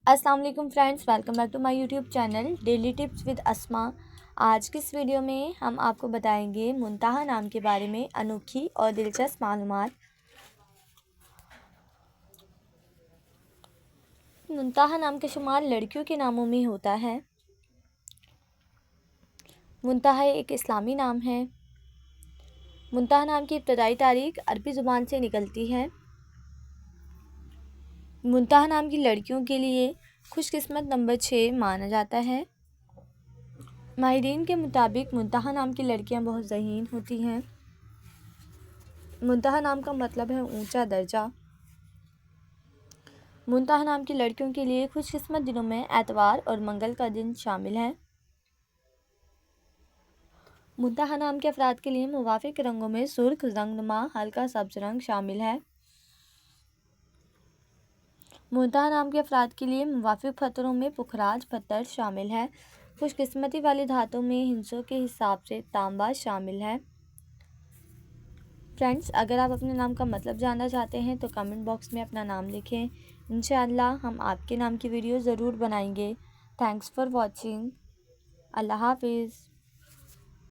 अस्सलाम वालेकुम friends, welcome back to my YouTube channel daily tips with Asma. आज की इस वीडियो में हम आपको बताएंगे मुंतहा नाम के बारे में अनोखी और दिलचस्प मालूमात। मुंतहा नाम का शुमार लड़कियों के नामों में होता है। मुंतहा एक इस्लामी नाम है। मुंतहा नाम की इब्तदाई तारीख अरबी ज़ुबान से निकलती है। मुंतहा नाम की लड़कियों के लिए खुशकिस्मत नंबर 6 माना जाता है। माहिरीन के मुताबिक मुंतहा नाम की लड़कियां बहुत ज़हीन होती हैं। मुंतहा नाम का मतलब है ऊंचा दर्जा। मुंतहा नाम की लड़कियों के लिए खुशकिस्मत दिनों में एतवार और मंगल का दिन शामिल है। मुंतहा नाम के अफराद के लिए मुवाफिक रंगों में सुर्ख, रंगनुमा, हल्का सब्ज रंग शामिल है। मुंतहा नाम के अफराद के लिए मुवाफिक पत्थरों में पुखराज पत्थर शामिल है। खुशकिस्मती वाली धातुओं में हिंसों के हिसाब से तांबा शामिल है। फ्रेंड्स, अगर आप अपने नाम का मतलब जानना चाहते हैं तो कमेंट बॉक्स में अपना नाम लिखें। इंशाअल्लाह हम आपके नाम की वीडियो ज़रूर बनाएंगे। Thanks for watching. अल्लाह हाफिज़।